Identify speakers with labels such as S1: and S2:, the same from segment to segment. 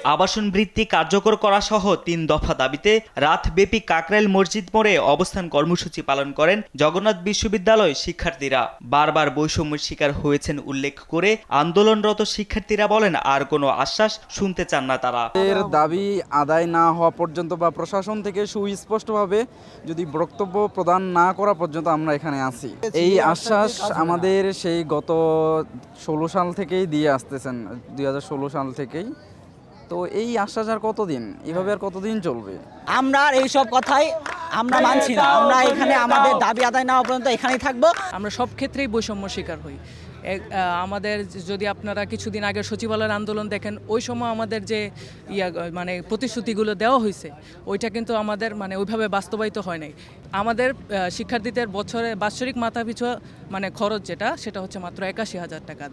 S1: আবাসন বৃত্তি কার্যকর করা সহ ৩ দফা দাবিতে রাতব্যাপী কাকরাইল মসজিদ মোড়ে অবস্থান কর্মসূচি পালন করেন জগন্নাথ বিশ্ববিদ্যালয় শিক্ষার্থীরা। বারবার বৈষম্যের শিকার হয়েছেন উল্লেখ করে আন্দোলনরত শিক্ষার্থীরা বলেন আর কোনো আশ্বাস শুনতে চান না তারা।
S2: এর দাবি আদায় না হওয়া পর্যন্ত বা প্রশাসন থেকে সুস্পষ্টভাবে যদি বক্তব্য প্রদান না করা পর্যন্ত আমরা এখানে আছি। এই আশ্বাস আমাদের সেই গত 16 সাল থেকেই দিয়ে আসতেছেন, 2016 সাল থেকেই। তো এই আশ্বাস আর কতদিন, এভাবে আর কতদিন চলবে?
S3: আমরা এইসব কথাই আমরা মানছি না। আমরা এখানে আমাদের দাবি আদায় না হওয়া পর্যন্ত এখানেই থাকবো।
S4: আমরা সব ক্ষেত্রেই বৈষম্য শিকার হই। আমাদের যদি আপনারা কিছুদিন আগে সচিবালয়ের আন্দোলন দেখেন, ওই সময় আমাদের যে মানে প্রতিশ্রুতিগুলো দেওয়া হয়েছে ওইটা কিন্তু আমাদের মানে ওইভাবে বাস্তবায়িত হয় নাই। আমাদের শিক্ষার্থীদের বছরে বাৎসরিক মাথাপিছু মানে খরচ সেটা হচ্ছে মাত্র ৮১,০০০ টাকা,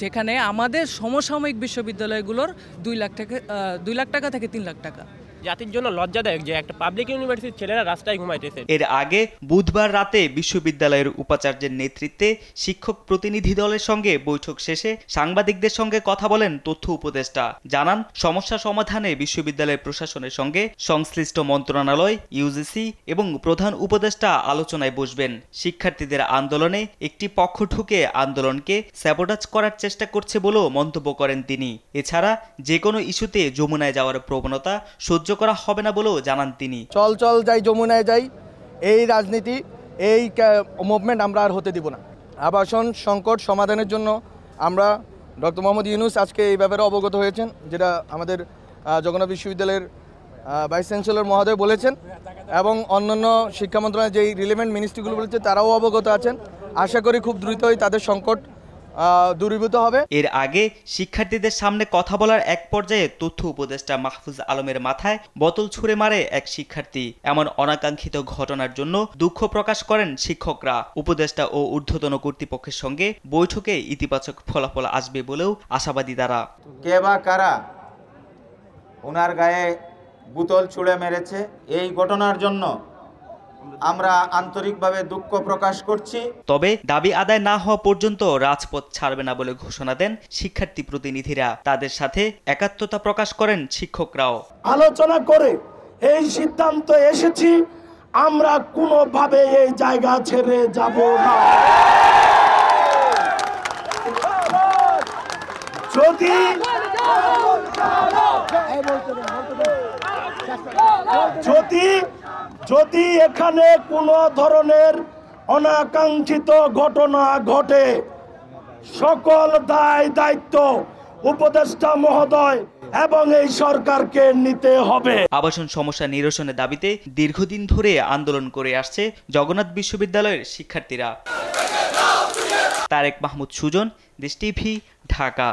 S4: যেখানে আমাদের সমসাময়িক বিশ্ববিদ্যালয়গুলোর 2 লাখ টাকা থেকে 3 লাখ টাকা।
S5: জাতির জন্য লজ্জাদায়ক যে একটা পাবলিক ইউনিভার্সিটির ছেলেরা রাস্তায় ঘুমাইতেছে।
S1: এর আগে বুধবার রাতে বিশ্ববিদ্যালয়ের উপাচার্যের নেতৃত্বে শিক্ষক প্রতিনিধি দলের সঙ্গে বৈঠক শেষে সাংবাদিকদের সঙ্গে কথা বলেন তথ্য উপদেষ্টা। জানান, সমস্যা সমাধানে বিশ্ববিদ্যালয় প্রশাসনের সঙ্গে সংশ্লিষ্ট মন্ত্রণালয়, ইউজিসি এবং প্রধান উপদেষ্টা আলোচনায় বসবেন। শিক্ষার্থীদের আন্দোলনে একটি পক্ষ ঢুকে আন্দোলনকে স্যাবোটাজ করার চেষ্টা করছে বলেও মন্তব্য করেন তিনি। এছাড়া যে কোনো ইস্যুতে যমুনায় যাওয়ার প্রবণতা সহ্য করা হবে না বলেও জানান তিনি।
S6: চল যাই যমুনায় যাই, এই রাজনীতি, এই মুভমেন্ট আমরা আর হতে দিব না। আবাসন সংকট সমাধানের জন্য আমরা ডক্টর মোহাম্মদ ইউনূস আজকে এই ব্যাপারে অবগত হয়েছেন, যেটা আমাদের জগন্নাথ বিশ্ববিদ্যালয়ের ভাইস চ্যান্সেলর মহোদয় বলেছেন, এবং অন্যান্য শিক্ষা মন্ত্রণালয়ের যেই রিলেভেন্ট মিনিস্ট্রিগুলো বলেছে তারাও অবগত আছেন। আশা করি খুব দ্রুতই তাদের সংকট দূরীভূত হবে।
S1: এর আগে শিক্ষার্থীদের সামনে কথা বলার এক পর্যায়ে তথ্য উপদেষ্টা মাহফুজ আলমের মাথায় বোতল ছুঁড়ে মারে এক শিক্ষার্থী। এমন অনাকাঙ্ক্ষিত ঘটনার জন্য দুঃখ প্রকাশ করেন শিক্ষকরা। উপদেষ্টা ও ঊর্ধ্বতন কর্তৃপক্ষের সঙ্গে বৈঠকে ইতিবাচক ফলাফল আসবে বলেও আশাবাদী তারা।
S7: কে বা কারা ওনার গায়ে বোতল ছুঁড়ে মেরেছে, এই ঘটনার জন্য আমরা আন্তরিকভাবে দুঃখ প্রকাশ করছি।
S1: তবে দাবি আদায় না হওয়া পর্যন্ত রাজপথ ছাড়বে না বলে ঘোষণা দেন শিক্ষার্থী প্রতিনিধিরা। তাদের সাথে একাত্মতা প্রকাশ করেন শিক্ষকরাও।
S8: আলোচনা করে এই সিদ্ধান্ত এসেছি, আমরা কোনোভাবে এই জায়গা ছেড়ে যাব না। যদি এখানে কোনো ধরনের অনাকাঙ্ক্ষিত ঘটনা ঘটে, সকল দায় দায়িত্ব উপদেষ্টা মহোদয় এবং এই সরকারকে নিতে হবে।
S1: আবাসন সমস্যা নিরসনের দাবিতে দীর্ঘদিন ধরে আন্দোলন করে আসছে জগন্নাথ বিশ্ববিদ্যালয়ের শিক্ষার্থীরা। তারেক মাহমুদ সুজন, দেশ টিভি, ঢাকা।